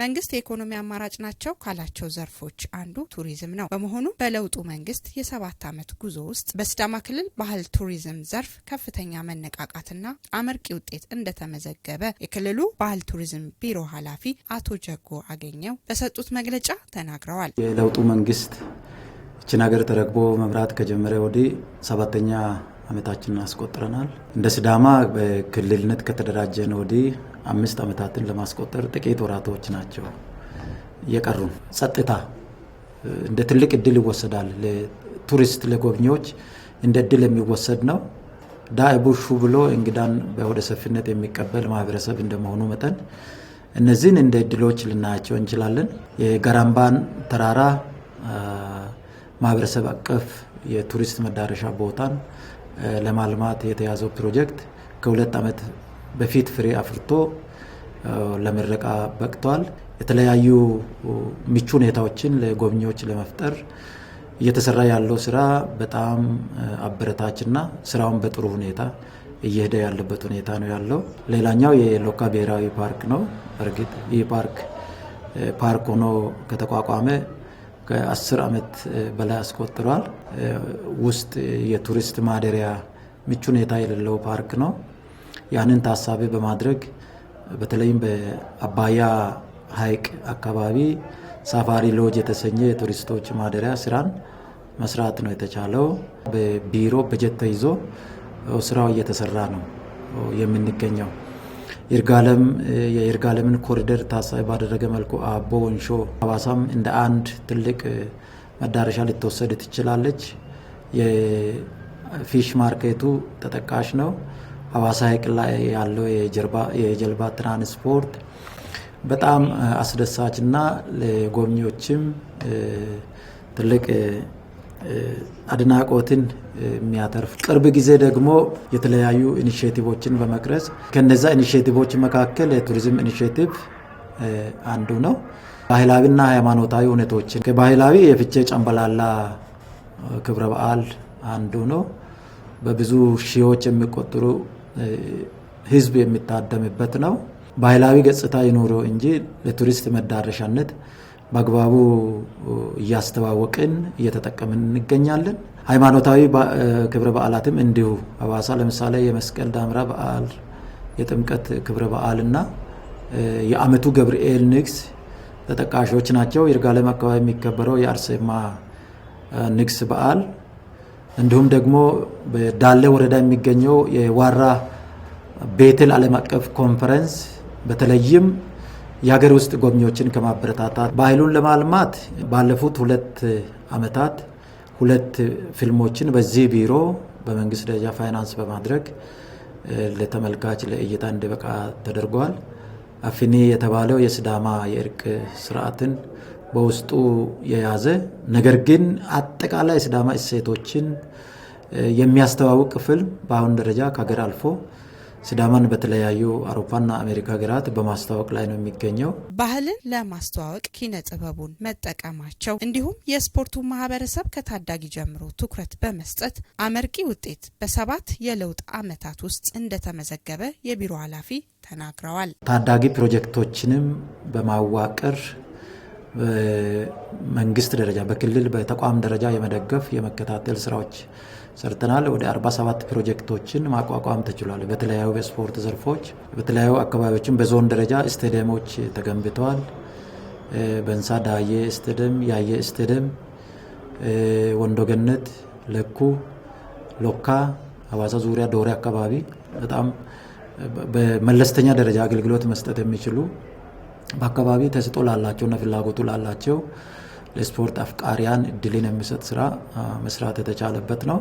መንግስት የኢኮኖሚ አማራጭ ናቸው ካላቸው ዘርፎች አንዱ ቱሪዝም ነው። በመሆኑ በለውጡ መንግስት የ7 ዓመት ጉዞ ውስጥ በሲዳማ ክልል ባህል ቱሪዝም ዘርፍ ከፍተኛ መነቃቃትና አመርቂ ውጤት እንደተመዘገበ የክልሉ ባህል ቱሪዝም ቢሮ ኃላፊ አቶ ጀጎ አገኘው በሰጡት መግለጫ ተናግረዋል። የለውጡ መንግስት እችን ሀገር ተረክቦ መምራት ከጀመረ ወዲህ 7ኛ ዓመታችንን አስቆጥረናል። እንደ ሲዳማ በክልልነት ከተደራጀን ወዲህ 5 ዓመታትን ለማስቆጠር ጥቂት ወራቶች ናቸው የቀሩ። ጸጥታ እንደ ትልቅ እድል ይወሰዳል። ለቱሪስት ለጎብኚዎች እንደ እድል የሚወሰድ ነው። ዳይቡሹ ብሎ እንግዳን በወደ ሰፊነት የሚቀበል ማህበረሰብ እንደመሆኑ መጠን እነዚህን እንደ እድሎች ልናያቸው እንችላለን። የጋራምባን ተራራ ማህበረሰብ አቀፍ የቱሪስት መዳረሻ ቦታን ለማልማት የተያዘው ፕሮጀክት ከ2 ዓመት በፊት ፍሬ አፍርቶ ለምረቃ በቅቷል። የተለያዩ ምቹ ሁኔታዎችን ለጎብኚዎች ለመፍጠር እየተሰራ ያለው ስራ በጣም አበረታችና ስራውን በጥሩ ሁኔታ እየሄደ ያለበት ሁኔታ ነው ያለው። ሌላኛው የሎካ ብሔራዊ ፓርክ ነው። በእርግጥ ይህ ፓርክ ሆኖ ከተቋቋመ ከ10 ዓመት በላይ አስቆጥሯል። ውስጥ የቱሪስት ማደሪያ ምቹ ሁኔታ የሌለው ፓርክ ነው። ያንን ታሳቢ በማድረግ በተለይም በአባያ ሐይቅ አካባቢ ሳፋሪ ሎጅ የተሰኘ የቱሪስቶች ማደሪያ ስራን መስራት ነው የተቻለው። በቢሮ በጀት ተይዞ ስራው እየተሰራ ነው የምንገኘው። የይርጋለምን ኮሪደር ታሳቢ ባደረገ መልኩ አቦ ወንሾ ሐዋሳም እንደ አንድ ትልቅ መዳረሻ ልትወሰድ ትችላለች። የፊሽ ማርኬቱ ተጠቃሽ ነው። ሐዋሳ ሐይቅ ላይ ያለው የጀልባ ትራንስፖርት በጣም አስደሳችና ለጎብኚዎችም ትልቅ አድናቆትን የሚያተርፍ። ቅርብ ጊዜ ደግሞ የተለያዩ ኢኒሼቲቮችን በመቅረጽ ከነዛ ኢኒሼቲቮች መካከል የቱሪዝም ኢኒሼቲቭ አንዱ ነው። ባህላዊና ሃይማኖታዊ ሁኔታዎችን ከባህላዊ የፍቼ ጨምበላላ ክብረ በዓል አንዱ ነው። በብዙ ሺዎች የሚቆጠሩ ህዝብ የሚታደምበት ነው። ባህላዊ ገጽታ ይኖረው እንጂ ለቱሪስት መዳረሻነት በአግባቡ እያስተዋወቅን እየተጠቀምን እንገኛለን። ሃይማኖታዊ ክብረ በዓላትም እንዲሁ ሐዋሳ ለምሳሌ የመስቀል ዳምራ በዓል፣ የጥምቀት ክብረ በዓልና የዓመቱ ገብርኤል ንግስ ተጠቃሾች ናቸው። ይርጋለም አካባቢ የሚከበረው የአርሴማ ንግስ በዓል እንዲሁም ደግሞ በዳሌ ወረዳ የሚገኘው የዋራ ቤቴል ዓለም አቀፍ ኮንፈረንስ በተለይም የሀገር ውስጥ ጎብኚዎችን ከማበረታታት ባህሉን ለማልማት ባለፉት 2 ዓመታት 2 ፊልሞችን በዚህ ቢሮ በመንግስት ደረጃ ፋይናንስ በማድረግ ለተመልካች ለእይታ እንዲበቃ ተደርጓል። አፍኒ የተባለው የሲዳማ የእርቅ ስርዓትን በውስጡ የያዘ ነገር ግን አጠቃላይ ሲዳማ እሴቶችን የሚያስተዋውቅ ፊልም በአሁን ደረጃ ከሀገር አልፎ ሲዳማን በተለያዩ አውሮፓና አሜሪካ ሀገራት በማስተዋወቅ ላይ ነው የሚገኘው። ባህልን ለማስተዋወቅ ኪነ ጥበቡን መጠቀማቸው እንዲሁም የስፖርቱ ማህበረሰብ ከታዳጊ ጀምሮ ትኩረት በመስጠት አመርቂ ውጤት በ7 የለውጥ ዓመታት ውስጥ እንደተመዘገበ የቢሮ ኃላፊ ተናግረዋል። ታዳጊ ፕሮጀክቶችንም በማዋቀር መንግስት ደረጃ በክልል በተቋም ደረጃ የመደገፍ የመከታተል ስራዎች ሰርተናል። ወደ 47 ፕሮጀክቶችን ማቋቋም ተችሏል። በተለያዩ በስፖርት ዘርፎች በተለያዩ አካባቢዎችን በዞን ደረጃ ስቴዲየሞች ተገንብተዋል። በእንሳ ዳዬ ስቴዲየም፣ ያየ ስቴዲየም፣ ወንዶገነት፣ ለኩ፣ ሎካ፣ ሐዋሳ ዙሪያ ዶሬ አካባቢ በጣም በመለስተኛ ደረጃ አገልግሎት መስጠት የሚችሉ በአካባቢ ተስጦ ላላቸውና ፍላጎቱ ላላቸው ለስፖርት አፍቃሪያን እድልን የሚሰጥ ስራ መስራት የተቻለበት ነው።